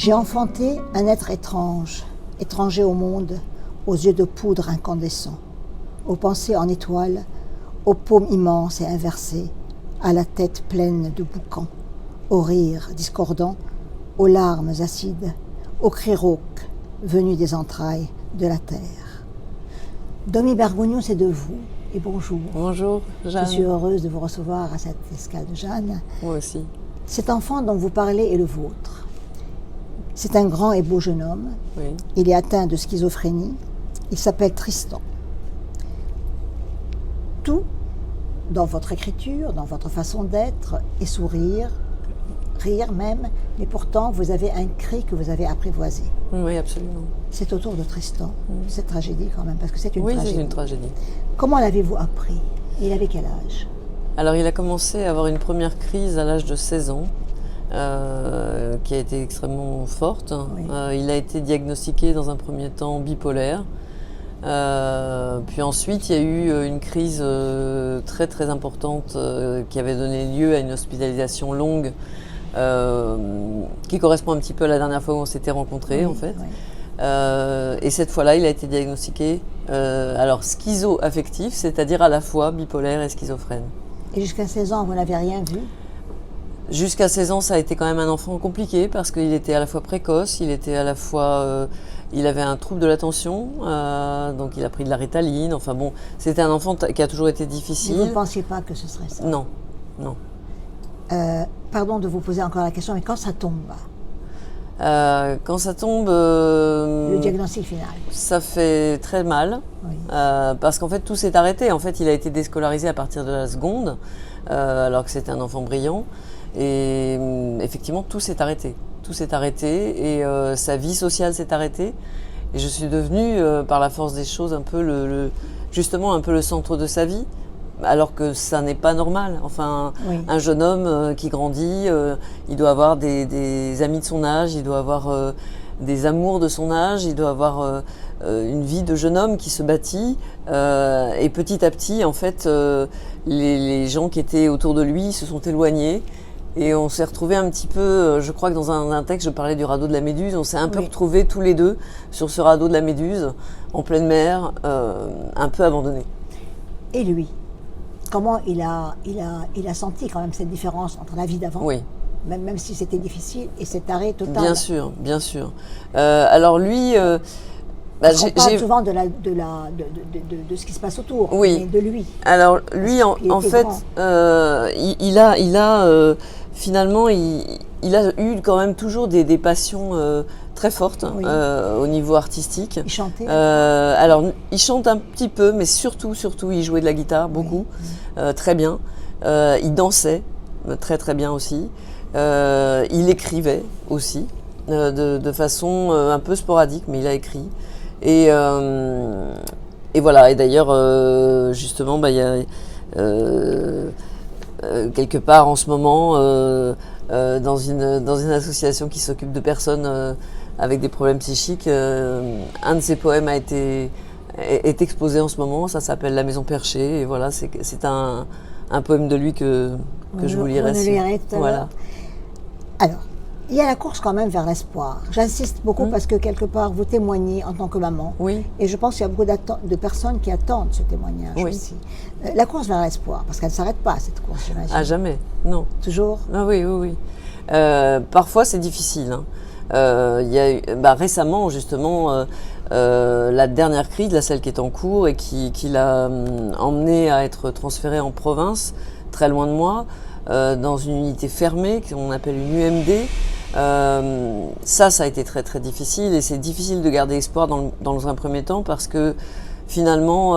J'ai enfanté un être étrange, étranger au monde, aux yeux de poudre incandescents, aux pensées en étoiles, aux paumes immenses et inversées, à la tête pleine de boucans, aux rires discordants, aux larmes acides, aux cris rauques venus des entrailles de la terre. Domi Bergogneau, c'est de vous, et bonjour. Bonjour, Jeanne. Je suis heureuse de vous recevoir à cette escale de Jeanne. Moi aussi. Cet enfant dont vous parlez est le vôtre. C'est un grand et beau jeune homme. Oui. Il est atteint de schizophrénie. Il s'appelle Tristan. Tout, dans votre écriture, dans votre façon d'être, est sourire, rire même, mais pourtant vous avez un cri que vous avez apprivoisé. Oui, absolument. C'est autour de Tristan, cette tragédie quand même, parce que c'est une tragédie. Oui, c'est une tragédie. Comment l'avez-vous appris? Il avait quel âge? Alors, il a commencé à avoir une première crise à l'âge de 16 ans, qui a été extrêmement forte. Oui. Il a été diagnostiqué dans un premier temps bipolaire. Puis ensuite, il y a eu une crise très très importante qui avait donné lieu à une hospitalisation longue, qui correspond un petit peu à la dernière fois où on s'était rencontrés, Oui, en fait. oui. Et cette fois-là, il a été diagnostiqué alors schizoaffectif, c'est-à-dire à la fois bipolaire et schizophrène. Et jusqu'à 16 ans, vous n'avez rien vu? Jusqu'à 16 ans, ça a été quand même un enfant compliqué parce qu'il était à la fois précoce, il était à la fois, il avait un trouble de l'attention, donc il a pris de la Ritaline. Enfin bon, c'était un enfant qui a toujours été difficile. Vous ne pensiez pas que ce serait ça? Non, non. Pardon de vous poser encore la question, mais quand ça tombe, Quand ça tombe, le diagnostic final? ça fait très mal, Oui. parce qu'en fait tout s'est arrêté. En fait, il a été déscolarisé à partir de la seconde, alors que c'était un enfant brillant. Et effectivement, tout s'est arrêté. Tout s'est arrêté et sa vie sociale s'est arrêtée. Et je suis devenue, par la force des choses, un peu justement un peu le centre de sa vie, alors que ça n'est pas normal. Enfin, Oui. un jeune homme qui grandit, il doit avoir des amis de son âge, il doit avoir des amours de son âge, il doit avoir une vie de jeune homme qui se bâtit. Et petit à petit, en fait, les gens qui étaient autour de lui se sont éloignés. Et on s'est retrouvés un petit peu, je crois que dans un texte, je parlais du radeau de la Méduse, on s'est un peu retrouvés tous les deux sur ce radeau de la Méduse, en pleine mer, un peu abandonnés. Et lui, comment il a senti quand même cette différence entre la vie d'avant, Oui. même si c'était difficile, et cet arrêt total? Bien sûr, bien sûr. Alors lui, on parle souvent de ce qui se passe autour, oui. mais de lui. Alors lui, en fait, il a finalement, il a eu quand même toujours des passions très fortes, Oui. au niveau artistique. Il chantait? Alors il chante un petit peu, mais surtout, il jouait de la guitare beaucoup, très bien. Il dansait très très bien aussi. Il écrivait aussi, de façon un peu sporadique, mais il a écrit. Et voilà. Et d'ailleurs, justement, il y a quelque part en ce moment, dans une association qui s'occupe de personnes avec des problèmes psychiques, un de ses poèmes est exposé en ce moment. Ça s'appelle La Maison Perchée. Et voilà, c'est un poème de lui que je vous lirai. Voilà. Alors, il y a la course quand même vers l'espoir. J'insiste beaucoup parce que quelque part, vous témoignez en tant que maman. Oui. Et je pense qu'il y a beaucoup de personnes qui attendent ce témoignage aussi. La course vers l'espoir, parce qu'elle ne s'arrête pas, cette course, j'imagine. À jamais, non. Toujours? Ah oui. Parfois, c'est difficile. Il y a eu, récemment, justement, la dernière crise, celle qui est en cours et qui l'a emmené à être transféré en province, très loin de moi, dans une unité fermée qu'on appelle une UMD. Ça a été très très difficile et c'est difficile de garder espoir dans un premier temps parce que finalement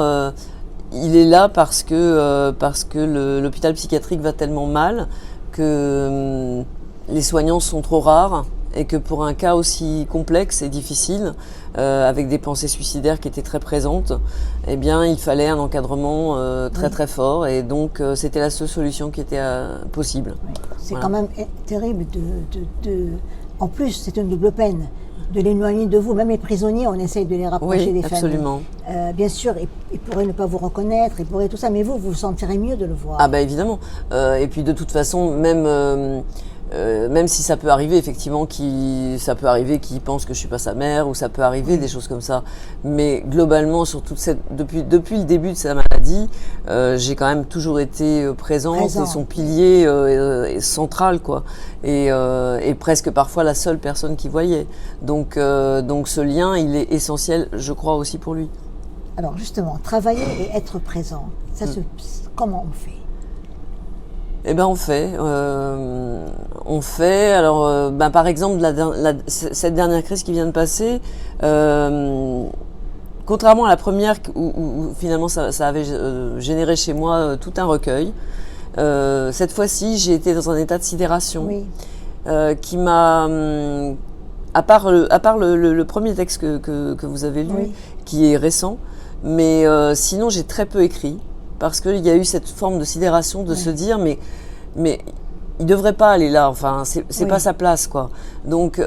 il est là parce que l'hôpital psychiatrique va tellement mal que les soignants sont trop rares et que pour un cas aussi complexe et difficile, avec des pensées suicidaires qui étaient très présentes, eh bien il fallait un encadrement très très fort et donc c'était la seule solution qui était possible. Oui. C'est quand même terrible En plus, c'est une double peine de l'éloigner de vous. Même les prisonniers, on essaye de les rapprocher des absolument. familles. Bien sûr, ils pourraient ne pas vous reconnaître, ils pourraient tout ça, mais vous vous sentirez mieux de le voir. Ah évidemment. Et puis de toute façon, même même si ça peut arriver effectivement qu'il pense que je suis pas sa mère, ou ça peut arriver des choses comme ça, mais globalement sur depuis le début de sa maladie, j'ai quand même toujours été présente et son pilier central, quoi, et presque parfois la seule personne qu'il voyait. Donc ce lien, il est essentiel, je crois, aussi pour lui. Alors justement, travailler et être présent, comment on fait? Eh ben on fait. Alors, par exemple, cette dernière crise qui vient de passer, contrairement à la première où finalement ça avait généré chez moi tout un recueil, cette fois-ci j'ai été dans un état de sidération qui m'a, à part le premier texte que vous avez lu, qui est récent, mais sinon j'ai très peu écrit. Parce qu'il y a eu cette forme de sidération de se dire mais il devrait pas aller là, enfin c'est pas sa place, quoi. Donc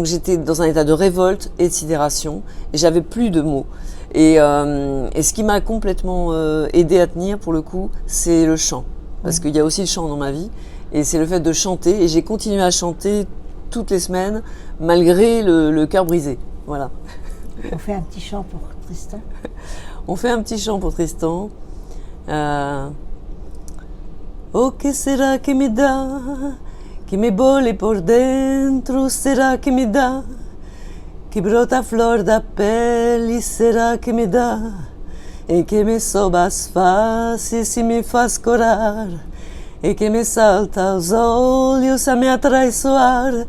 j'étais dans un état de révolte et de sidération et j'avais plus de mots. Et ce qui m'a complètement aidé à tenir, pour le coup, c'est le chant, parce qu'il y a aussi le chant dans ma vie, et c'est le fait de chanter, et j'ai continué à chanter toutes les semaines malgré le cœur brisé. Voilà. On fait un petit chant pour Tristan. On fait un petit chant pour Tristan. Oh, que será que me dá, que me bole por dentro, será que me dá, que brota a flor da pele, será que me dá, e que me soba as faces e me faz corar, e que me salta aos olhos a me atraiçoar,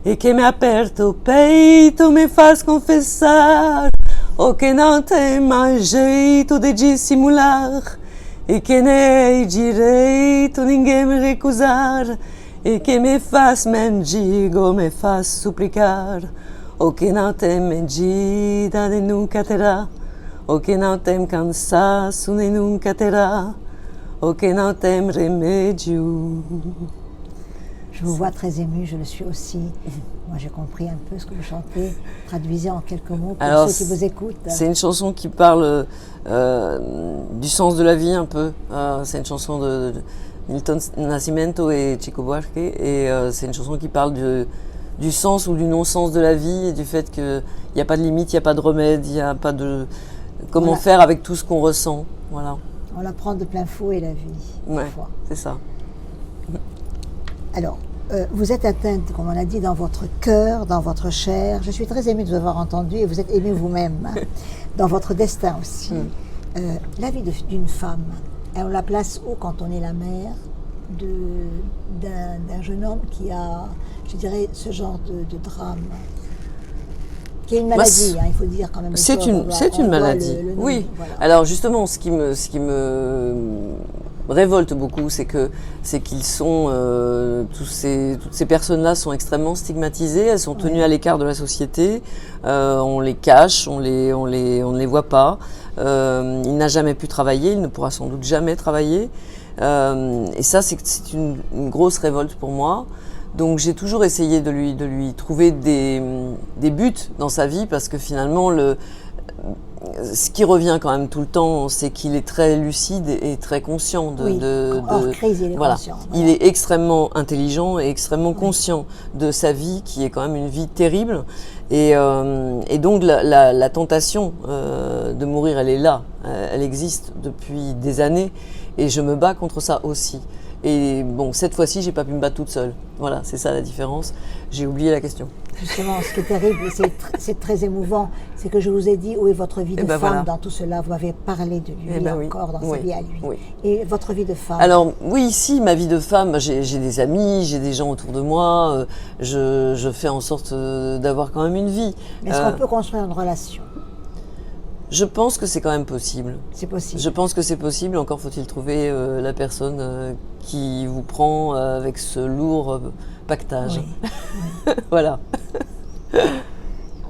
e que me aperta o peito, me faz confessar, oh, que não tem mais jeito de dissimular, e que nem direito ninguém me recusar, e que me faz mendigo, me faz suplicar, o que não tem medida nem nunca terá, o que não tem cansaço nem nunca terá, o que não tem remédio. Je vous vois très émue, je le suis aussi. Moi, j'ai compris un peu ce que vous chantez. Traduisez en quelques mots pour ceux qui vous écoutent. C'est une chanson qui parle du sens de la vie, un peu. C'est une chanson de Milton Nascimento et Chico Buarque. Et c'est une chanson qui parle du sens ou du non-sens de la vie, et du fait qu'il n'y a pas de limite, il n'y a pas de remède, il n'y a pas de... Comment faire avec tout ce qu'on ressent. Voilà. On la prend de plein fouet, la vie. Ouais, c'est ça. Alors, vous êtes atteinte, comme on l'a dit, dans votre cœur, dans votre chair. Je suis très émue de vous avoir entendu, et vous êtes émue vous-même, dans votre destin aussi. La vie d'une femme, on la place où quand on est la mère d'un jeune homme qui a, je dirais, ce genre de drame, qui est une maladie, il faut dire quand même. C'est une maladie, oui. Voilà. Alors justement, ce qui me révolte beaucoup, c'est qu'ils sont toutes ces personnes-là sont extrêmement stigmatisées, elles sont tenues à l'écart de la société, on les cache, on ne les voit pas. Il n'a jamais pu travailler, il ne pourra sans doute jamais travailler, et ça c'est une grosse révolte pour moi. Donc j'ai toujours essayé de lui trouver des buts dans sa vie, parce que finalement ce qui revient quand même tout le temps, c'est qu'il est très lucide et très conscient hors crise, il est conscient. Voilà. Il est extrêmement intelligent et extrêmement conscient de sa vie, qui est quand même une vie terrible. Et donc la tentation de mourir, elle est là, elle existe depuis des années, et je me bats contre ça aussi. Et bon, cette fois-ci, j'ai pas pu me battre toute seule. Voilà, c'est ça la différence. J'ai oublié la question. Justement, ce qui est terrible, c'est très émouvant, c'est que je vous ai dit où est votre vie de femme dans tout cela. Vous m'avez parlé de lui encore dans sa vie à lui. Oui. Et votre vie de femme? Alors oui, si, ma vie de femme, j'ai des amis, j'ai des gens autour de moi. Je fais en sorte d'avoir quand même une vie. Mais est-ce qu'on peut construire une relation? Je pense que c'est quand même possible. C'est possible. Je pense que c'est possible, encore faut-il trouver la personne qui vous prend avec ce lourd pactage. Oui. Voilà.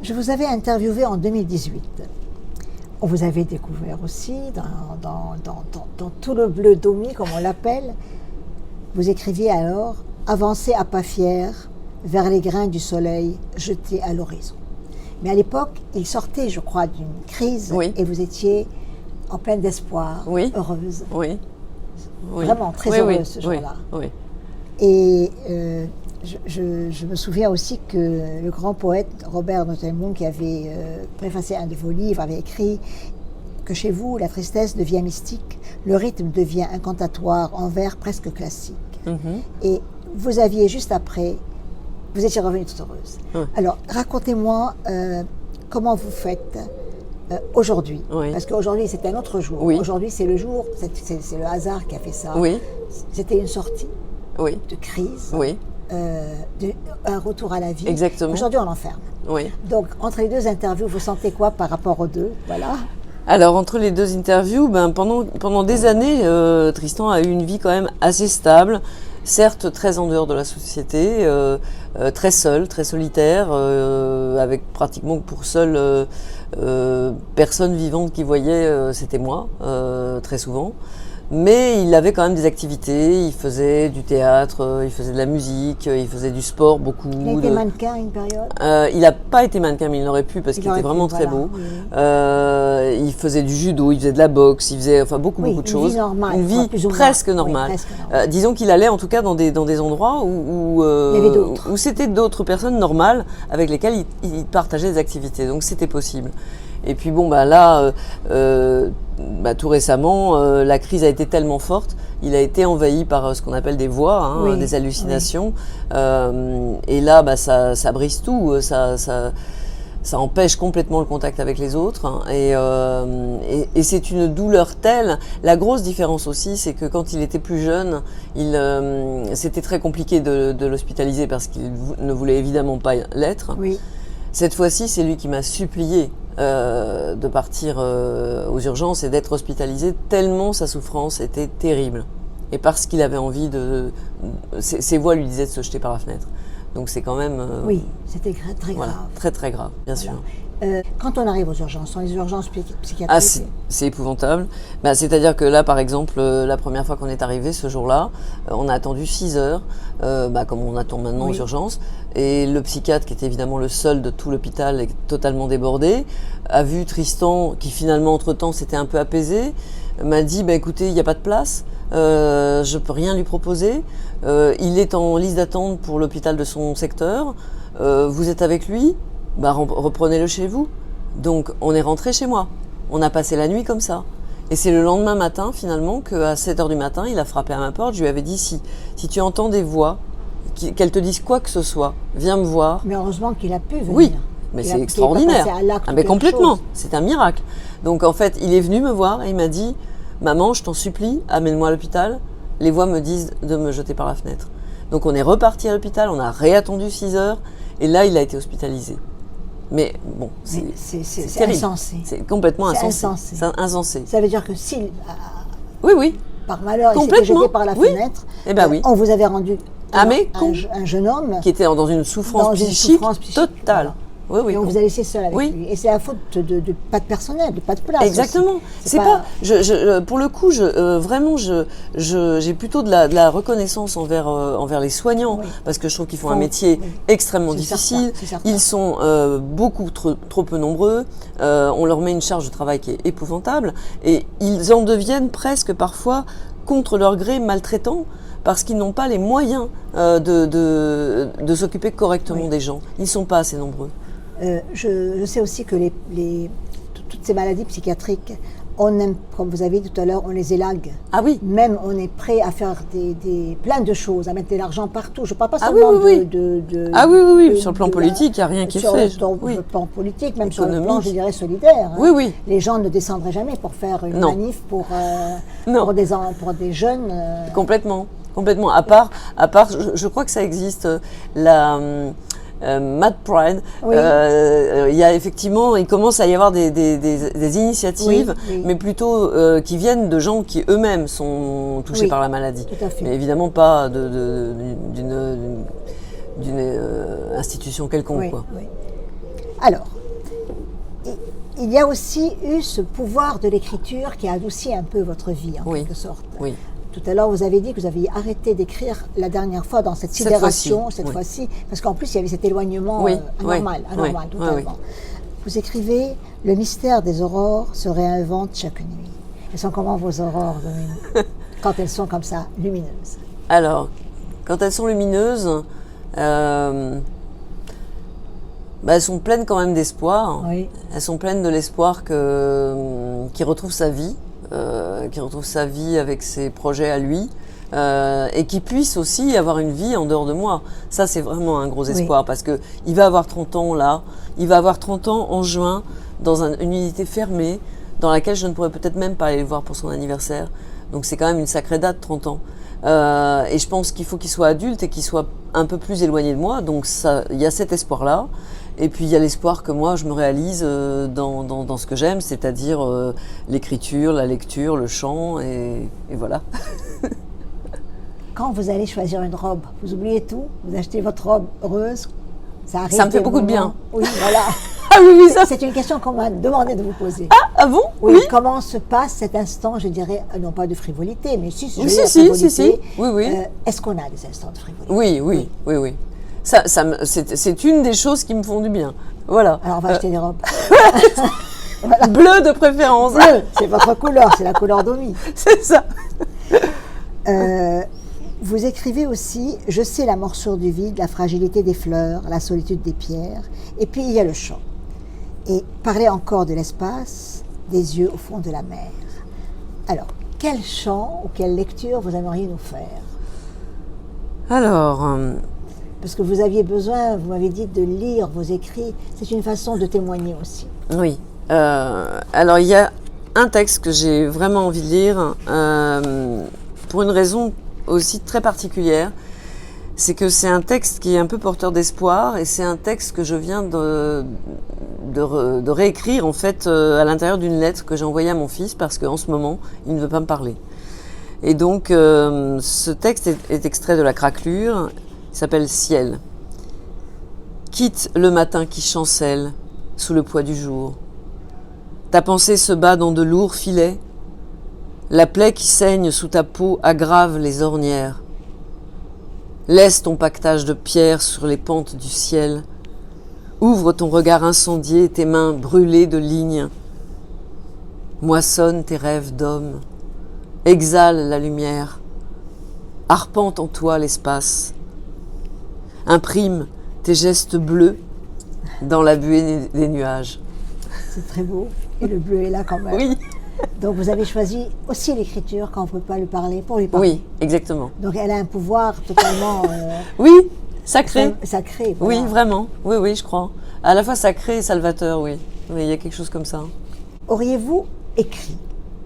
Je vous avais interviewé en 2018. On vous avait découvert aussi dans tout le bleu domi, comme on l'appelle. Vous écriviez alors « Avancez à pas fiers vers les grains du soleil jetés à l'horizon ». Mais à l'époque, il sortait, je crois, d'une crise, et vous étiez en pleine d'espoir, heureuse. Oui. Vraiment très heureuse ce jour-là. Oui. Et je me souviens aussi que le grand poète Robert Notenboom, qui avait préfacé un de vos livres, avait écrit que chez vous, la tristesse devient mystique, le rythme devient incantatoire en vers presque classiques. Et vous aviez juste après, vous étiez revenue toute heureuse. Alors, racontez-moi comment vous faites aujourd'hui. Parce qu'aujourd'hui, c'est un autre jour. Aujourd'hui, c'est le jour, c'est le hasard qui a fait ça. C'était une sortie de crise, un retour à la vie. Exactement. Aujourd'hui, on l'enferme. Donc, entre les deux interviews, vous sentez quoi par rapport aux deux? Voilà. Alors, entre les deux interviews, pendant des années, Tristan a eu une vie quand même assez stable, certes très en dehors de la société, très seul, très solitaire, avec pratiquement pour seule personne vivante qu'il voyait, c'était moi, très souvent. Mais il avait quand même des activités, il faisait du théâtre, il faisait de la musique, il faisait du sport beaucoup. Il a été mannequin à une période? Il n'a pas été mannequin, mais il l'aurait pu parce qu'il était vraiment très beau. Il faisait du judo, il faisait de la boxe, il faisait beaucoup de choses. Une vie normale. Une vie presque normale. Disons qu'il allait en tout cas dans des endroits où c'était d'autres personnes normales avec lesquelles il partageait des activités. Donc c'était possible. Et puis là, tout récemment, la crise a été tellement forte, il a été envahi par ce qu'on appelle des voix, des hallucinations. Et là, ça brise tout, ça empêche complètement le contact avec les autres. Et c'est une douleur telle. La grosse différence aussi, c'est que quand il était plus jeune, c'était très compliqué de l'hospitaliser parce qu'il ne voulait évidemment pas l'être. Cette fois-ci, c'est lui qui m'a supplié de partir aux urgences et d'être hospitalisé tellement sa souffrance était terrible. Et parce qu'il avait envie ses voix lui disaient de se jeter par la fenêtre. Donc c'est quand même... c'était très grave. Très très grave, bien sûr. Quand on arrive aux urgences, sont les urgences psychiatriques? C'est épouvantable. C'est-à-dire que là, par exemple, la première fois qu'on est arrivé ce jour-là, on a attendu 6 heures, comme on attend maintenant aux urgences. Et le psychiatre, qui était évidemment le seul de tout l'hôpital, est totalement débordé, a vu Tristan, qui finalement, entre-temps, s'était un peu apaisé, m'a dit, écoutez, il n'y a pas de place, je ne peux rien lui proposer. Il est en liste d'attente pour l'hôpital de son secteur. Vous êtes avec lui? Reprenez-le chez vous. Donc, on est rentré chez moi. On a passé la nuit comme ça. Et c'est le lendemain matin, finalement, qu'à 7h du matin, il a frappé à ma porte. Je lui avais dit, si tu entends des voix, qu'elles te disent quoi que ce soit, viens me voir. Mais heureusement qu'il a pu venir. Oui, mais c'est extraordinaire. Mais complètement, c'est un miracle. Donc, en fait, il est venu me voir et il m'a dit, maman, je t'en supplie, amène-moi à l'hôpital. Les voix me disent de me jeter par la fenêtre. Donc, on est reparti à l'hôpital, on a réattendu 6 heures. Et là, il a été hospitalisé. Mais bon, c'est insensé. C'est complètement insensé. C'est insensé. Ça veut dire que s'il, par malheur, il s'était jeté par la fenêtre, on vous avait rendu un jeune homme qui était dans une souffrance psychique totale. Et on vous a laissé seul avec lui. Et c'est la faute de pas de personnel, de pas de place. Exactement. C'est pas. Pour le coup, vraiment, j'ai plutôt de la reconnaissance envers les soignants, parce que je trouve qu'ils font un métier extrêmement difficile. Ils sont beaucoup trop peu nombreux. On leur met une charge de travail qui est épouvantable, et ils en deviennent presque parfois contre leur gré maltraitants. Parce qu'ils n'ont pas les moyens de s'occuper correctement des gens. Ils ne sont pas assez nombreux. Je sais aussi que toutes ces maladies psychiatriques, on aime, comme vous avez dit tout à l'heure, on les élague. Ah oui. Même on est prêt à faire plein de choses, à mettre de l'argent partout. Je ne parle pas seulement de sur le plan politique, il n'y a rien qui est fait. Sur le plan politique, même sur le plan, je dirais, solidaire. Oui. Les gens ne descendraient jamais pour faire une manif pour des jeunes. Complètement. À part, je crois que ça existe, Mad Pride. Il y a effectivement, il commence à y avoir des initiatives, mais plutôt qui viennent de gens qui eux-mêmes sont touchés par la maladie. Tout à fait. Mais évidemment pas d'une institution quelconque. Alors, il y a aussi eu ce pouvoir de l'écriture qui a adouci un peu votre vie, en quelque sorte. Tout à l'heure, vous avez dit que vous aviez arrêté d'écrire la dernière fois dans cette sidération, cette fois-ci, parce qu'en plus, il y avait cet éloignement anormal, totalement. Vous écrivez « Le mystère des aurores se réinvente chaque nuit ». Elles sont comment vos aurores, quand elles sont comme ça, lumineuses? Alors, quand elles sont lumineuses, elles sont pleines quand même d'espoir. Oui. Elles sont pleines de l'espoir qu'il retrouve sa vie, avec ses projets à lui, et qu'il puisse aussi avoir une vie en dehors de moi. Ça, c'est vraiment un gros espoir, parce que il va avoir 30 ans là, il va avoir 30 ans en juin, dans une unité fermée, dans laquelle je ne pourrais peut-être même pas aller le voir pour son anniversaire. Donc c'est quand même une sacrée date, 30 ans. Et je pense qu'il faut qu'il soit adulte et qu'il soit un peu plus éloigné de moi. Donc il y a cet espoir-là. Et puis il y a l'espoir que moi je me réalise dans ce que j'aime, c'est-à-dire l'écriture, la lecture, le chant, et voilà. Quand vous allez choisir une robe, vous oubliez tout, vous achetez votre robe heureuse, ça arrive. Ça me fait beaucoup de bien. Oui, voilà. Ah oui, ça. C'est une question qu'on m'a demandé de vous poser. Ah bon? Oui. Comment se passe cet instant, je dirais, non pas de frivolité, mais si. Oui. Est-ce qu'on a des instants de frivolité? Oui. C'est une des choses qui me font du bien. Voilà. Alors on va acheter des robes. Voilà. Bleu de préférence. Bleu, c'est votre couleur, c'est la couleur d'Omi. C'est ça. Vous écrivez aussi « Je sais la morsure du vide, la fragilité des fleurs, la solitude des pierres. » Et puis il y a le chant. Et parlez encore de l'espace, des yeux au fond de la mer. Alors, quel chant ou quelle lecture vous aimeriez nous faire? Alors... Parce que vous aviez besoin, vous m'avez dit, de lire vos écrits. C'est une façon de témoigner aussi. Oui. Alors, il y a un texte que j'ai vraiment envie de lire, pour une raison aussi très particulière. C'est que c'est un texte qui est un peu porteur d'espoir, et c'est un texte que je viens de réécrire, en fait, à l'intérieur d'une lettre que j'ai envoyée à mon fils, parce qu'en ce moment, il ne veut pas me parler. Et donc, ce texte est extrait de La Craquelure. Il s'appelle Ciel. Quitte le matin qui chancelle sous le poids du jour. Ta pensée se bat dans de lourds filets. La plaie qui saigne sous ta peau aggrave les ornières. Laisse ton paquetage de pierres sur les pentes du ciel. Ouvre ton regard incendié, tes mains brûlées de lignes. Moissonne tes rêves d'homme. Exhale la lumière. Arpente en toi l'espace. Imprime tes gestes bleus dans la buée des nuages. C'est très beau. Et le bleu est là quand même. Oui. Donc vous avez choisi aussi l'écriture quand on ne peut pas lui parler, pour lui parler. Oui, exactement. Donc elle a un pouvoir totalement... oui, sacré. Sacré, voilà. Oui, vraiment. Oui, je crois. À la fois sacré et salvateur, oui. Oui, il y a quelque chose comme ça. Auriez-vous écrit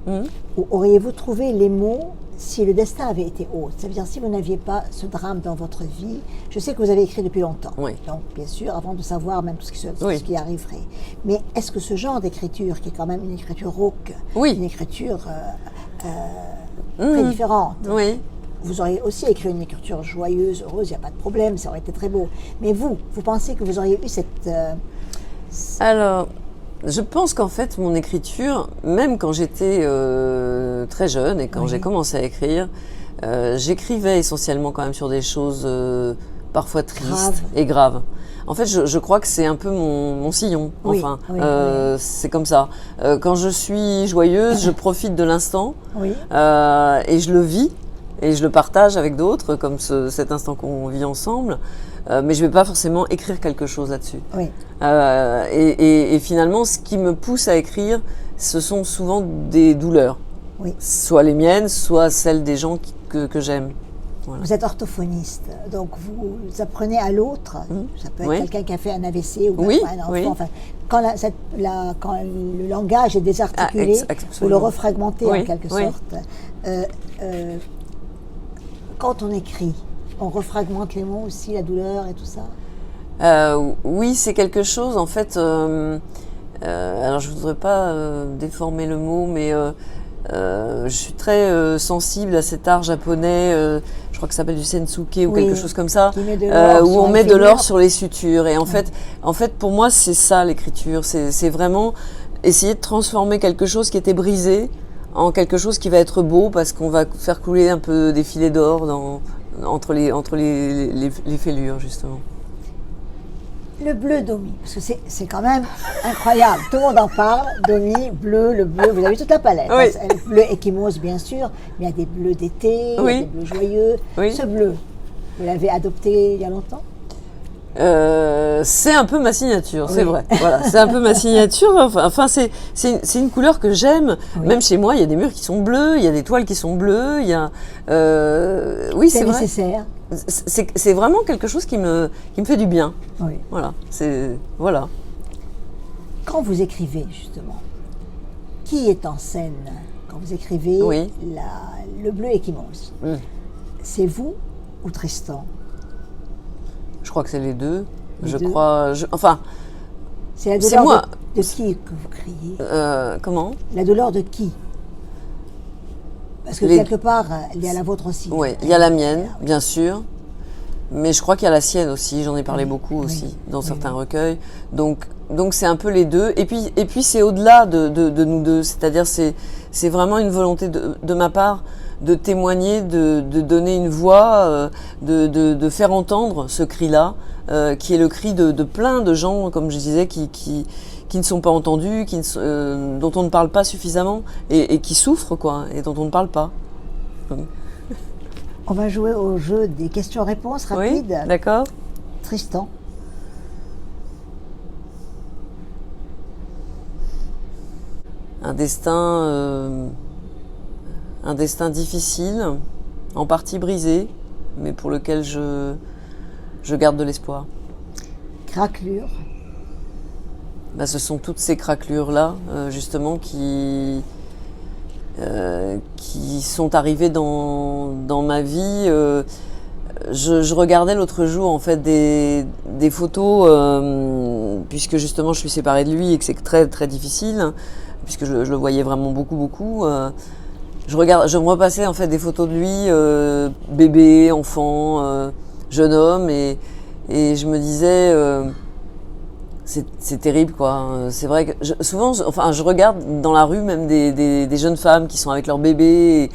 ou auriez-vous trouvé les mots si le destin avait été autre? Ça veut dire si vous n'aviez pas ce drame dans votre vie. Je sais que vous avez écrit depuis longtemps, donc bien sûr, avant de savoir même tout ce qui arriverait. Mais est-ce que ce genre d'écriture, qui est quand même une écriture rauque, une écriture très différente, vous auriez aussi écrit une écriture joyeuse, heureuse, il n'y a pas de problème, ça aurait été très beau. Mais vous pensez que vous auriez eu cette... Alors... Je pense qu'en fait, mon écriture, même quand j'étais très jeune et quand j'ai commencé à écrire, j'écrivais essentiellement quand même sur des choses parfois tristes et graves. En fait, je crois que c'est un peu mon sillon. Enfin, c'est comme ça. Quand je suis joyeuse, je profite de l'instant et je le vis et je le partage avec d'autres, comme cet instant qu'on vit ensemble. Mais je ne vais pas forcément écrire quelque chose là-dessus. Et finalement, ce qui me pousse à écrire, ce sont souvent des douleurs. Soit les miennes, soit celles des gens que j'aime. Voilà. Vous êtes orthophoniste, donc vous apprenez à l'autre. Ça peut être quelqu'un qui a fait un AVC ou un enfant. Enfin, quand le langage est désarticulé, vous le refragmentez en quelque sorte. Quand on écrit, on refragmente les mots aussi, la douleur et tout ça? Oui, c'est quelque chose, en fait... alors, je ne voudrais pas déformer le mot, mais je suis très sensible à cet art japonais, je crois que ça s'appelle du sensuke ou quelque chose comme ça, où on met de l'or sur les sutures. Et en fait, pour moi, c'est ça l'écriture. C'est vraiment essayer de transformer quelque chose qui était brisé en quelque chose qui va être beau, parce qu'on va faire couler un peu des filets d'or entre les fêlures, justement. Le bleu d'Omi, parce que c'est quand même incroyable. Tout le monde en parle. d'Omi, bleu, le bleu, vous avez toute la palette. Le bleu échymose, bien sûr, mais il y a des bleus d'été, il y a des bleus joyeux. Ce bleu, Vous l'avez adopté il y a longtemps? C'est un peu ma signature, Oui. c'est vrai. Voilà, c'est un peu ma signature. Enfin, c'est une couleur que j'aime. Oui. Même chez moi, il y a des murs qui sont bleus, il y a des toiles qui sont bleues. Il y a, oui, c'est vrai. nécessaire. C'est vraiment quelque chose qui me fait du bien. Oui. Voilà. Quand vous écrivez, justement, qui est en scène quand vous écrivez Oui. Le bleu équimose? C'est vous ou Tristan? Je crois que c'est les deux. Les deux. Enfin, C'est la c'est douleur moi. de qui que vous criez? Comment? La douleur de qui? Parce que Les- quelque part, il y a la vôtre aussi. Oui, il y a la mienne, bien sûr. Mais je crois qu'il y a la sienne aussi. J'en ai parlé Oui, beaucoup oui, aussi dans oui, certains oui. recueils. Donc c'est un peu les deux. Et puis c'est au-delà de nous deux. C'est-à-dire c'est vraiment une volonté de ma part de témoigner, de donner une voix, de faire entendre ce cri-là, qui est le cri de plein de gens, comme je disais, qui ne sont pas entendus, dont on ne parle pas suffisamment et qui souffrent, quoi, et dont on ne parle pas. On va jouer au jeu des questions-réponses Oui, rapides. d'accord. Tristan, Un destin difficile, en partie brisé, mais pour lequel je garde de l'espoir. craquelure, Ce sont toutes ces craquelures-là, justement, qui sont arrivées dans ma vie. Je regardais l'autre jour, en fait, des photos, puisque justement je suis séparée de lui et que c'est très très difficile, puisque je le voyais vraiment beaucoup. Je me repassais en fait des photos de lui, bébé, enfant, jeune homme, et je me disais, c'est terrible, quoi. C'est vrai que souvent, je regarde dans la rue même des jeunes femmes qui sont avec leur bébé,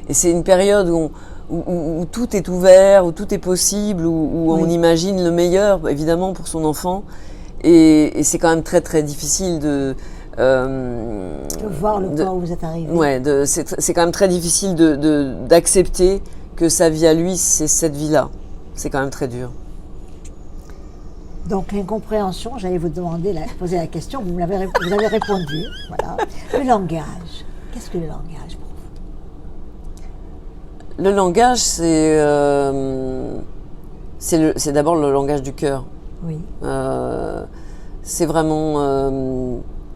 et c'est une période où tout est ouvert, où tout est possible, où Oui. on imagine le meilleur, évidemment, pour son enfant, et c'est quand même très très difficile de voir le point où vous êtes arrivé. Ouais, c'est quand même très difficile d'accepter que sa vie à lui, c'est cette vie-là. C'est quand même très dur. Donc l'incompréhension, j'allais vous poser la question, vous avez répondu. Voilà. Le langage. Qu'est-ce que le langage pour vous? Le langage, c'est d'abord le langage du cœur. Oui. C'est vraiment...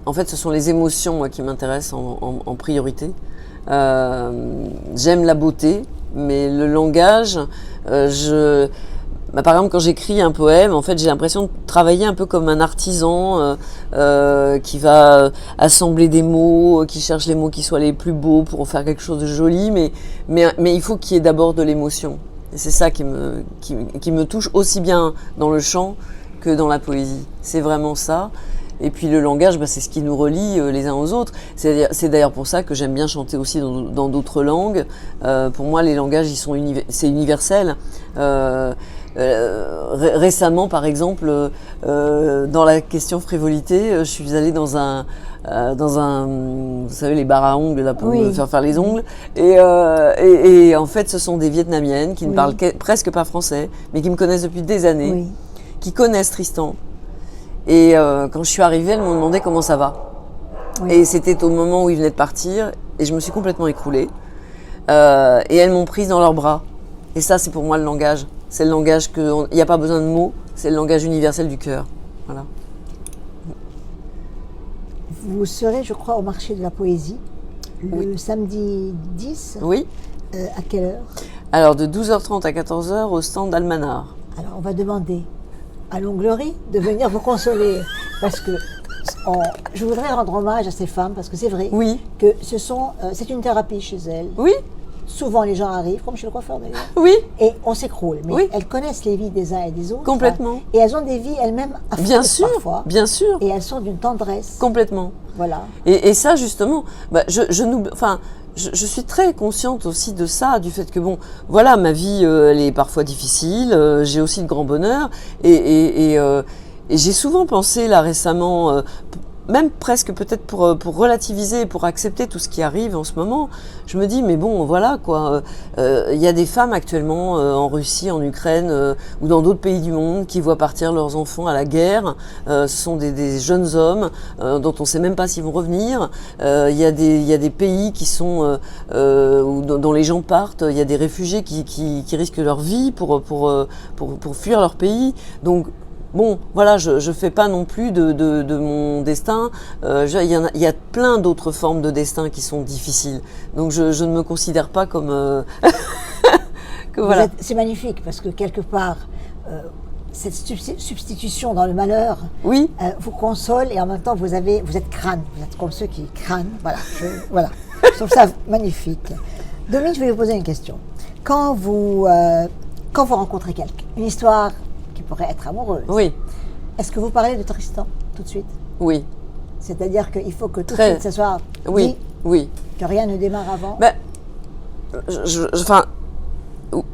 en fait, ce sont les émotions, moi, qui m'intéressent en priorité. J'aime la beauté, mais le langage, par exemple, quand j'écris un poème, en fait, j'ai l'impression de travailler un peu comme un artisan qui va assembler des mots, qui cherche les mots qui soient les plus beaux pour faire quelque chose de joli, mais il faut qu'il y ait d'abord de l'émotion. Et c'est ça qui me touche aussi bien dans le chant que dans la poésie. C'est vraiment ça. Et puis le langage, c'est ce qui nous relie les uns aux autres. C'est d'ailleurs pour ça que j'aime bien chanter aussi dans d'autres langues. Pour moi, les langages, c'est universel. Récemment, par exemple, dans la question frivolité, je suis allée dans un, vous savez, les bars à ongles là pour Oui. me faire les ongles, et en fait, ce sont des Vietnamiennes qui ne Oui. parlent presque pas français, mais qui me connaissent depuis des années, Oui. qui connaissent Tristan. Et quand je suis arrivée, elles m'ont demandé comment ça va. Oui. Et c'était au moment où ils venaient de partir, et je me suis complètement écroulée. Et elles m'ont prise dans leurs bras. Et ça, c'est pour moi le langage. C'est le langage il n'y a pas besoin de mots, c'est le langage universel du cœur. Voilà. Vous serez, je crois, au marché de la poésie le samedi 10. Oui. À quelle heure? Alors, de 12h30 à 14h au stand d'Almanar. Alors, on va demander à l'onglerie de venir vous consoler. Parce que je voudrais rendre hommage à ces femmes, parce que c'est vrai Oui. que c'est une thérapie chez elles. Oui. Souvent, les gens arrivent, comme chez le coiffeur d'ailleurs, Oui. et on s'écroule. Mais Oui. elles connaissent les vies des uns et des autres. Complètement. Et elles ont des vies elles-mêmes affreuses Bien sûr. parfois. Bien sûr. Et elles sont d'une tendresse. Complètement. Voilà. Et ça, justement, je suis très consciente aussi de ça, du fait que, bon, voilà, ma vie, elle est parfois difficile, j'ai aussi de grands bonheurs, et j'ai souvent pensé, là, récemment, même presque peut-être pour relativiser, pour accepter tout ce qui arrive en ce moment, je me dis mais bon voilà quoi, il y a des femmes actuellement en Russie, en Ukraine ou dans d'autres pays du monde qui voient partir leurs enfants à la guerre. Ce sont des jeunes hommes dont on ne sait même pas s'ils vont revenir. Il y a des pays qui sont dont les gens partent. Il y a des réfugiés qui risquent leur vie pour fuir leur pays. Donc bon, voilà, je fais pas non plus de mon destin. Il y a plein d'autres formes de destin qui sont difficiles. Donc je ne me considère pas comme que voilà. C'est magnifique parce que quelque part, cette substitution dans le malheur Oui. Vous console et en même temps vous êtes crâne. Vous êtes comme ceux qui crânent. Voilà. Je trouve ça magnifique. Dominique, je vais vous poser une question. Quand vous rencontrez quelqu'un, une histoire qui pourrait être amoureuse. Oui. Est-ce que vous parlez de Tristan tout de suite? Oui. C'est-à-dire qu'il faut que tout de suite ce soit dit, que rien ne démarre avant. Ben,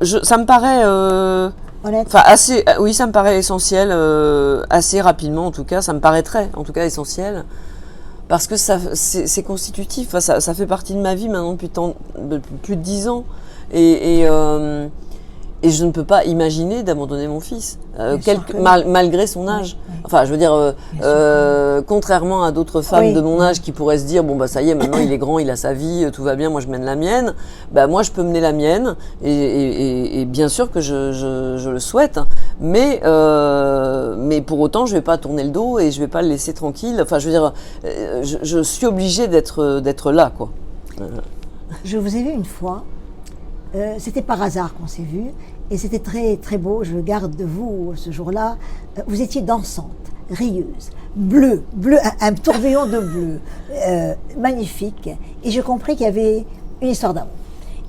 ça me paraît honnête. Oui, ça me paraît essentiel, assez rapidement en tout cas. Ça me paraîtrait en tout cas essentiel. Parce que c'est constitutif, ça fait partie de ma vie maintenant depuis plus de 10 ans. Et je ne peux pas imaginer d'abandonner mon fils, malgré son âge. Oui. Enfin, je veux dire, contrairement à d'autres femmes de mon âge qui pourraient se dire, bon bah ça y est, maintenant il est grand, il a sa vie, tout va bien, moi je mène la mienne. Bah moi je peux mener la mienne, et bien sûr que je le souhaite, mais pour autant je vais pas tourner le dos et je vais pas le laisser tranquille. Enfin, je veux dire, je suis obligée d'être là, quoi. Je vous ai vu une fois. C'était par hasard qu'on s'est vu et c'était très très beau. Je garde de vous ce jour-là. Vous étiez dansante, rieuse, bleu, un tourbillon de bleu, magnifique. Et j'ai compris qu'il y avait une histoire d'amour.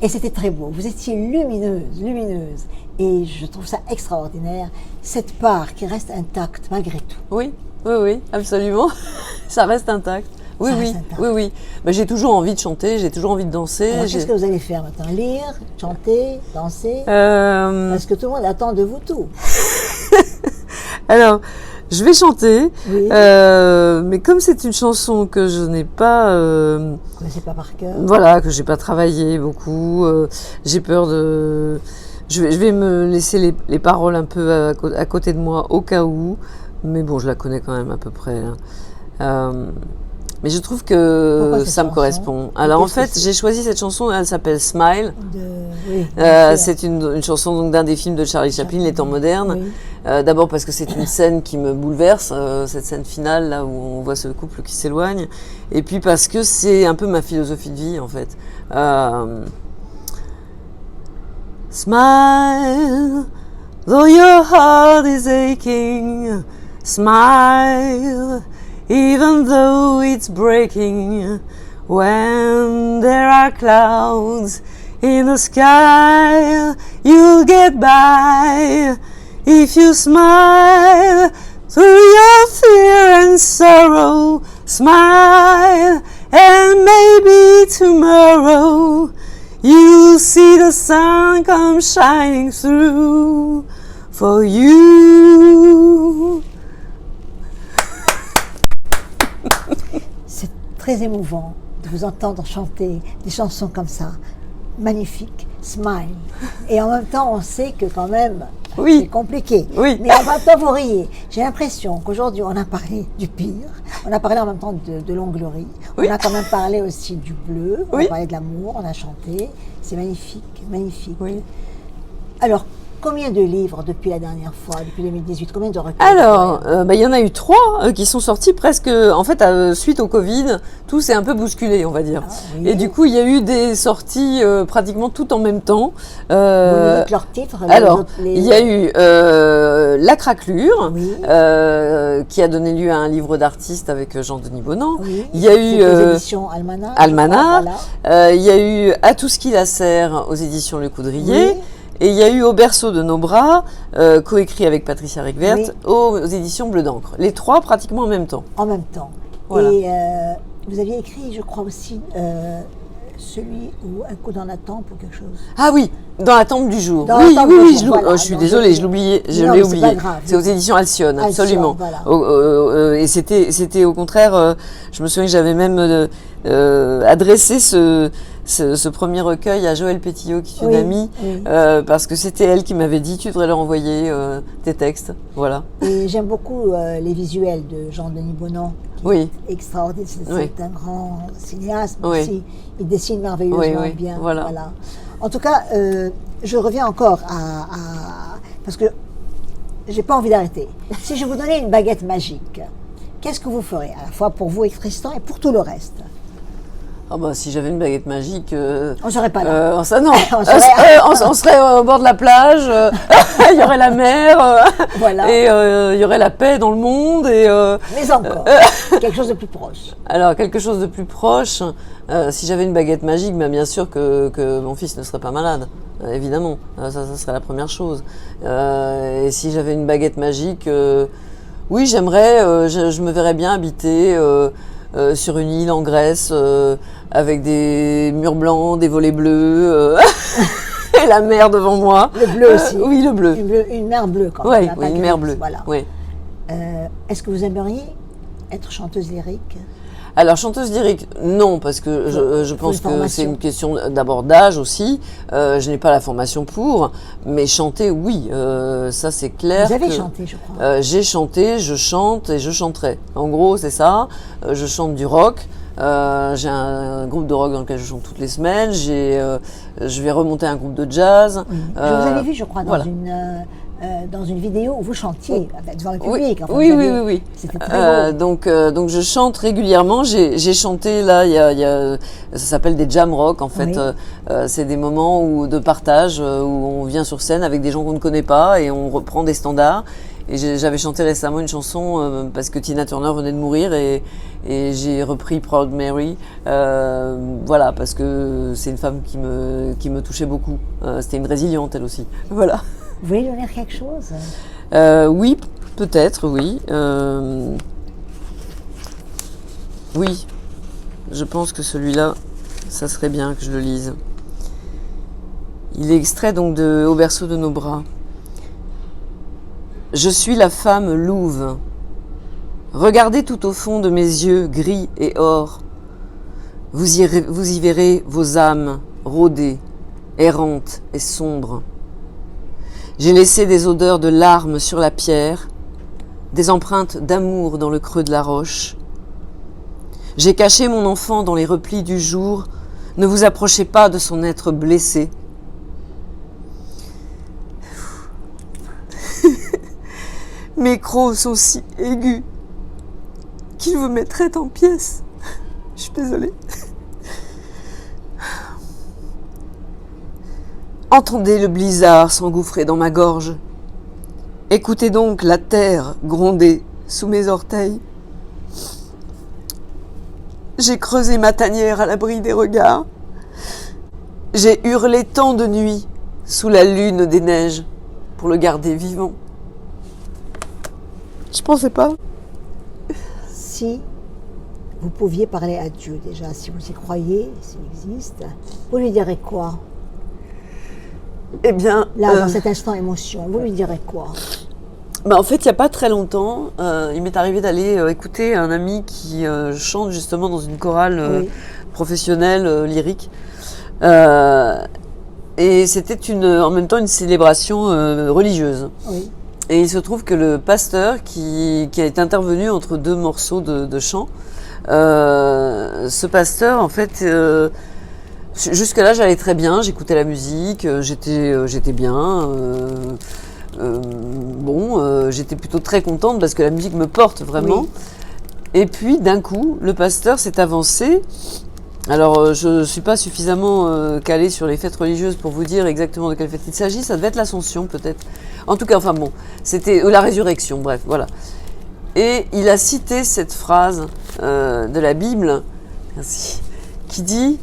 Et c'était très beau. Vous étiez lumineuse. Et je trouve ça extraordinaire, cette part qui reste intacte malgré tout. Oui, absolument. Ça reste intact. Oui. Ben, j'ai toujours envie de chanter, j'ai toujours envie de danser. Alors, qu'est-ce que vous allez faire maintenant? Lire, chanter, danser Parce que tout le monde attend de vous tout. Alors, je vais chanter, mais comme c'est une chanson que je n'ai pas... connaissez pas par cœur. Voilà, que j'ai pas travaillé beaucoup, j'ai peur de... Je vais me laisser les paroles un peu à côté de moi au cas où, mais bon, je la connais quand même à peu près. Mais je trouve que ça me correspond. Alors en fait, j'ai choisi cette chanson, elle s'appelle Smile. C'est une chanson donc d'un des films de Charlie Chaplin, Les Temps modernes. Oui. D'abord parce que c'est une scène qui me bouleverse, cette scène finale là où on voit ce couple qui s'éloigne. Et puis parce que c'est un peu ma philosophie de vie en fait. Smile, though your heart is aching. Smile. Even though it's breaking, when there are clouds in the sky, you'll get by if you smile through your fear and sorrow. Smile, and maybe tomorrow you'll see the sun come shining through for you. C'est très émouvant de vous entendre chanter des chansons comme ça, magnifiques, Smile. Et en même temps, on sait que quand même, c'est compliqué. Oui. Mais en même temps, vous riez. J'ai l'impression qu'aujourd'hui, on a parlé du pire, on a parlé en même temps de l'onglerie, on a quand même parlé aussi du bleu, on a parlé de l'amour, on a chanté. C'est magnifique, magnifique. Oui. Alors, combien de livres depuis la dernière fois, depuis 2018? Combien de recueils? Alors, il y en a eu 3 qui sont sortis presque, en fait, suite au Covid, tout s'est un peu bousculé, on va dire. Ah, oui. Et du coup, il y a eu des sorties pratiquement tout en même temps. Vous nous dites leurs titres? Alors, il y a eu La Craquelure, qui a donné lieu à un livre d'artiste avec Jean-Denis Bonan. Oui. Il y a eu aux éditions Almanach. Il y a eu À tout ce qui la sert aux éditions Le Coudrier. Oui. Et il y a eu Au berceau de nos bras, coécrit avec Patricia Rickvert, aux éditions Bleu d'encre. Les 3 pratiquement en même temps. En même temps. Voilà. Et vous aviez écrit, je crois aussi, celui où un coup dans la tempe ou quelque chose. Ah oui, dans la tombe du jour. Dans Oui, la tombe oui, du oui, jour, voilà. je suis Donc, désolée, je l'oubliais, je Non, l'ai mais c'est pas oublié. grave. C'est aux éditions Alcyone, Alcyone, absolument. voilà. Et c'était au contraire, je me souviens que j'avais même adressé ce premier recueil à Joëlle Pétillot, qui est une Oui, amie, oui. parce que c'était elle qui m'avait dit, tu devrais leur envoyer tes textes. Voilà. Et j'aime beaucoup les visuels de Jean-Denis Bonan, qui Oui. est extraordinaire. C'est Oui. un grand cinéaste, mais Oui. aussi il dessine merveilleusement Oui, oui, bien. voilà. En tout cas, je reviens encore parce que j'ai pas envie d'arrêter. Si je vous donnais une baguette magique, qu'est-ce que vous ferez, à la fois pour vous et Tristan et pour tout le reste? Ah bah, si j'avais une baguette magique, On serait pas là. ça non, On on serait au bord de la plage, il y aurait la mer, Voilà. et il y aurait la paix dans le monde. Mais encore, quelque chose de plus proche. Alors quelque chose de plus proche, si j'avais une baguette magique, ben, bien sûr que mon fils ne serait pas malade, évidemment, ça serait la première chose. Et si j'avais une baguette magique, oui j'aimerais, je me verrais bien habiter sur une île en Grèce, avec des murs blancs, des volets bleus, et la mer devant moi. Le bleu aussi. Oui, le bleu. Une mer bleue quand Ouais, même. oui, une mer bleue. Voilà. Oui. Est-ce que vous aimeriez être chanteuse lyrique? Alors, chanteuse lyrique, non, parce que je pense que formation. c'est une question d'abord d'âge aussi. Je n'ai pas la formation pour, mais chanter, oui, ça c'est clair. Vous avez chanté, je crois. J'ai chanté, je chante et je chanterai. En gros, c'est ça. Je chante du rock. J'ai un groupe de rock dans lequel je chante toutes les semaines. Je vais remonter un groupe de jazz. Oui. Je vous avais vu, je crois, voilà. dans une vidéo où vous chantiez devant le public. Enfin, Oui. C'était très beau. Donc je chante régulièrement. J'ai chanté là, ça s'appelle des jam rock en fait. Oui. C'est des moments de partage où on vient sur scène avec des gens qu'on ne connaît pas et on reprend des standards. Et j'avais chanté récemment une chanson parce que Tina Turner venait de mourir et j'ai repris Proud Mary. Voilà, parce que c'est une femme qui me touchait beaucoup. C'était une résiliente elle aussi. Voilà. Vous voulez nous dire quelque chose? Oui, peut-être, oui. Oui, je pense que celui-là, ça serait bien que je le lise. Il est extrait donc de Au berceau de nos bras. Je suis la femme louve. Regardez tout au fond de mes yeux gris et or. Vous y verrez vos âmes rôdées, errantes et sombres. J'ai laissé des odeurs de larmes sur la pierre, des empreintes d'amour dans le creux de la roche. J'ai caché mon enfant dans les replis du jour. Ne vous approchez pas de son être blessé. Mes crocs sont si aigus qu'ils vous mettraient en pièces. Je suis désolée. Entendez le blizzard s'engouffrer dans ma gorge. Écoutez donc la terre gronder sous mes orteils. J'ai creusé ma tanière à l'abri des regards. J'ai hurlé tant de nuits sous la lune des neiges pour le garder vivant. Je pensais pas. Si vous pouviez parler à Dieu déjà, si vous y croyez, s'il existe, vous lui direz quoi? Eh bien, là, dans cet instant émotion, vous lui direz quoi? En fait, il n'y a pas très longtemps, il m'est arrivé d'aller écouter un ami qui chante justement dans une chorale professionnelle lyrique. Et c'était en même temps une célébration religieuse. Oui. Et il se trouve que le pasteur qui est intervenu entre deux morceaux de chant, ce pasteur, en fait, jusque-là, j'allais très bien, j'écoutais la musique, j'étais bien. J'étais plutôt très contente parce que la musique me porte vraiment. Oui. Et puis, d'un coup, le pasteur s'est avancé. Alors, je ne suis pas suffisamment calée sur les fêtes religieuses pour vous dire exactement de quelle fête il s'agit. Ça devait être l'Ascension, peut-être. En tout cas, enfin bon, c'était la résurrection, bref, voilà. Et il a cité cette phrase de la Bible, merci, qui dit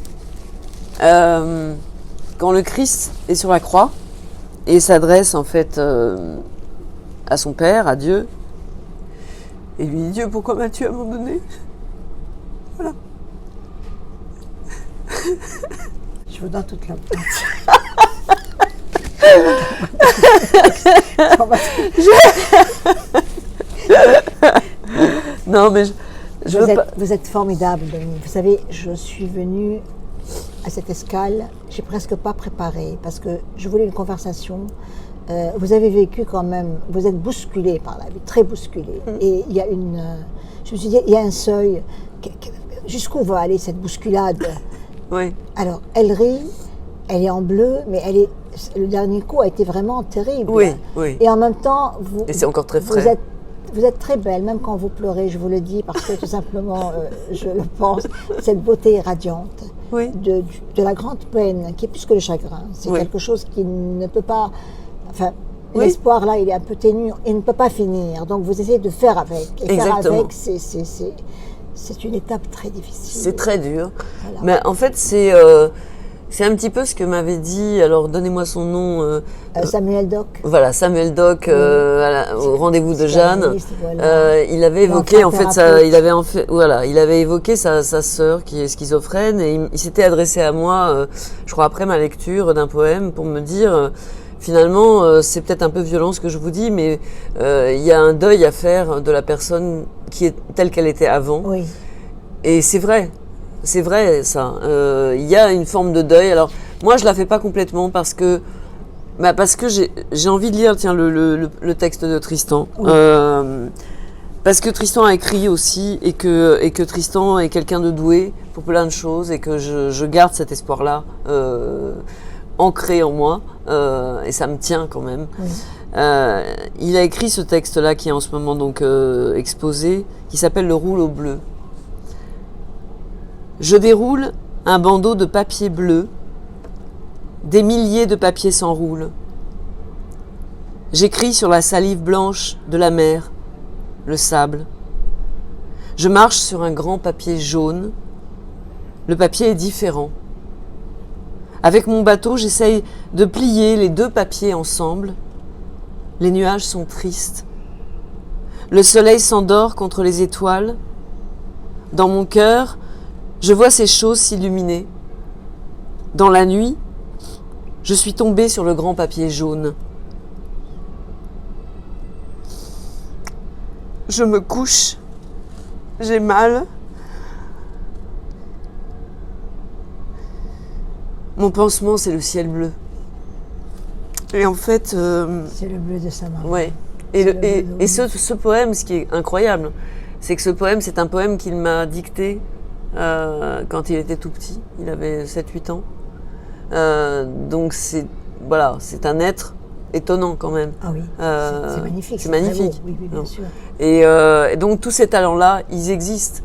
quand le Christ est sur la croix et s'adresse en fait à son Père, à Dieu, et lui dit: Dieu, pourquoi m'as-tu abandonné? Voilà. Je vous donne toute la place. Non, mais vous êtes formidable, Denis. Vous savez, je suis venue à cette escale, j'ai presque pas préparé parce que je voulais une conversation. Vous avez vécu quand même, vous êtes bousculé par la vie, très bousculé. Et il y a je me suis dit, il y a un seuil. Jusqu'où va aller cette bousculade? Oui. Alors, elle rit, elle est en bleu, mais le dernier coup a été vraiment terrible. Oui, oui. Et en même temps, et c'est encore très frais. Vous êtes très belle, même quand vous pleurez, je vous le dis, parce que tout simplement, je le pense, cette beauté radiante oui. de la grande peine, qui est plus que le chagrin. C'est oui. quelque chose qui ne peut pas... Enfin, oui. l'espoir, là, il est un peu ténu et ne peut pas finir. Donc, vous essayez de faire avec. Et exactement. faire avec, c'est une étape très difficile. C'est très dur. Voilà. Mais en fait, c'est un petit peu ce que m'avait dit, alors donnez-moi son nom. Samuel Doc. Voilà, Samuel Doc, au rendez-vous de Jeanne. Voilà. Il avait évoqué, en fait, il avait évoqué sa sœur qui est schizophrène et il s'était adressé à moi, je crois après ma lecture d'un poème, pour me dire, finalement, c'est peut-être un peu violent ce que je vous dis, mais il y a un deuil à faire de la personne qui est telle qu'elle était avant. Oui. Et c'est vrai. C'est vrai, ça. Il y a une forme de deuil. Alors, moi, je la fais pas complètement parce que j'ai envie de lire, tiens, le texte de Tristan. Oui. Parce que Tristan a écrit aussi et que Tristan est quelqu'un de doué pour plein de choses et que je garde cet espoir-là ancré en moi et ça me tient quand même. Oui. Il a écrit ce texte-là qui est en ce moment donc exposé, qui s'appelle Le rouleau bleu. Je déroule un bandeau de papier bleu, des milliers de papiers s'enroulent. J'écris sur la salive blanche de la mer, le sable. Je marche sur un grand papier jaune. Le papier est différent. Avec mon bateau, j'essaye de plier les deux papiers ensemble. Les nuages sont tristes. Le soleil s'endort contre les étoiles. Dans mon cœur, je vois ces choses s'illuminer. Dans la nuit, je suis tombée sur le grand papier jaune. Je me couche. J'ai mal. Mon pansement, c'est le ciel bleu. Et en fait... c'est le bleu de sa main. Ouais. Et ce poème, ce qui est incroyable, c'est que ce poème, c'est un poème qu'il m'a dicté quand il était tout petit. Il avait 7-8 ans. Donc c'est un être étonnant quand même. Ah oui, c'est magnifique. C'est magnifique. Oui, bien sûr. Et donc tous ces talents-là, ils existent.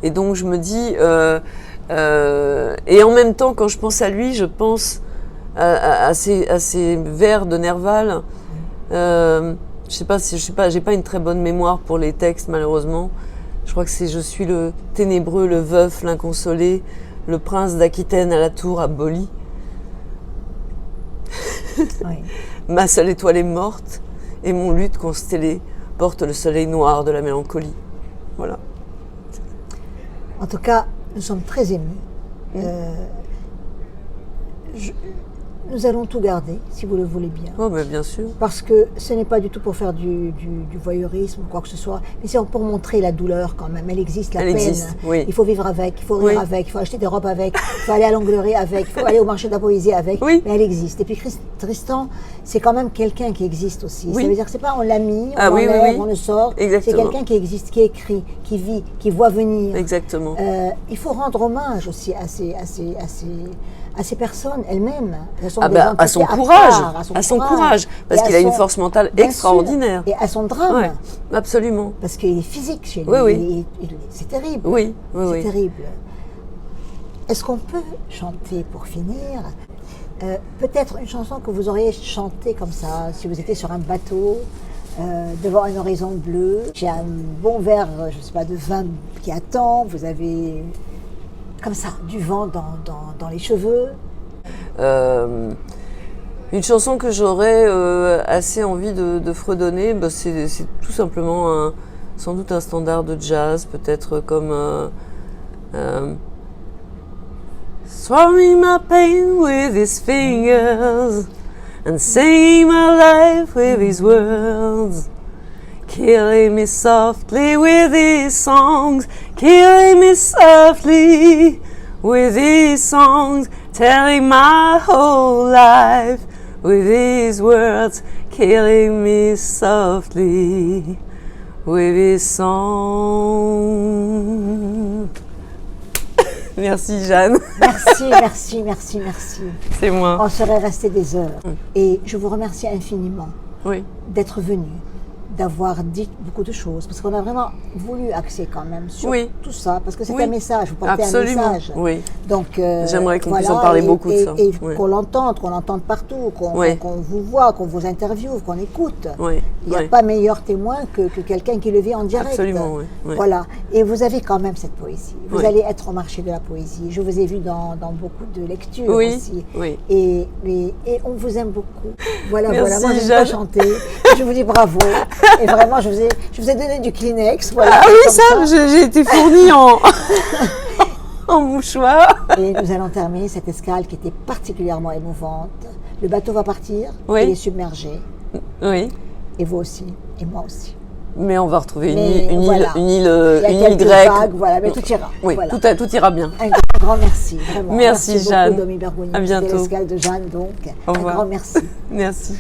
Et donc je me dis... et en même temps, quand je pense à lui, je pense à ces vers de Nerval. J'ai pas une très bonne mémoire pour les textes, malheureusement. Je crois que c'est « Je suis le ténébreux, le veuf, l'inconsolé, le prince d'Aquitaine à la tour abolie. Oui. Ma seule étoile est morte, et mon luth constellé porte le soleil noir de la mélancolie. » Voilà. En tout cas, nous sommes très émus. Nous allons tout garder, si vous le voulez bien. Oh, mais bien sûr. Parce que ce n'est pas du tout pour faire du voyeurisme ou quoi que ce soit, mais c'est pour montrer la douleur quand même. Elle existe, la peine. Existe, oui. Il faut vivre avec, il faut rire avec, il faut acheter des robes avec, il faut aller à l'onglerie avec, il faut aller au marché de la poésie avec. Oui. Mais elle existe. Et puis Tristan, c'est quand même quelqu'un qui existe aussi. Oui. Ça veut dire que c'est pas on l'a mis, on l'enlève, on le sort. Exactement. C'est quelqu'un qui existe, qui écrit, qui vit, qui voit venir. Exactement. Il faut rendre hommage aussi à ces personnes elles-mêmes. À son courage, parce qu'il a une force mentale extraordinaire. Sûr, et à son drame. Ouais, absolument. Parce qu'il est physique chez lui. Oui. C'est terrible. Oui. C'est terrible. Est-ce qu'on peut chanter pour finir peut-être une chanson que vous auriez chantée comme ça, si vous étiez sur un bateau, devant un horizon bleu. J'ai un bon verre, je ne sais pas, de vin qui attend. Vous avez... comme ça, du vent dans les cheveux. Une chanson que j'aurais assez envie de fredonner, c'est tout simplement sans doute un standard de jazz, peut-être comme swallowing my pain with his fingers and saving my life with his words. Killing me softly with his songs, killing me softly with his songs, telling my whole life with his words, killing me softly with his songs. Merci Jeanne. Merci. C'est moi. On serait resté des heures. Et je vous remercie infiniment Oui. d'être venu, d'avoir dit beaucoup de choses, parce qu'on a vraiment voulu axer quand même sur Oui. tout ça, parce que c'est Oui. un message, vous portez Absolument. un message. Oui. Donc, J'aimerais qu'on puisse en parler beaucoup de ça. Et Oui. qu'on l'entende partout, Oui. qu'on vous voit, qu'on vous interviewe, qu'on écoute. Oui. Il n'y a Oui. pas meilleur témoin que quelqu'un qui le vit en direct. Absolument, oui. Oui. Voilà. Et vous avez quand même cette poésie. Vous Oui. allez être au marché de la poésie. Je vous ai vu dans beaucoup de lectures Oui. aussi. Oui. Et on vous aime beaucoup. Voilà. Merci, Moi, je vais Jeanne. pas chanter. Je vous dis bravo. Et vraiment, je vous ai donné du Kleenex. Voilà, Ah oui, comme ça, j'ai été fournie en, en mouchoir. Et nous allons terminer cette escale qui était particulièrement émouvante. Le bateau va partir. Oui. Il est submergé. Oui. Et vous aussi. Et moi aussi. Mais on va retrouver Mais une voilà. île, Il y a une île quelques grecque. vagues, voilà, mais tout ira. Oui, Voilà. tout ira bien. Un grand merci, vraiment. Merci, beaucoup, Jeanne. Domi Bergoni. À bientôt. C'était l'escale de Jeanne, donc. Au Un revoir. grand merci. Merci.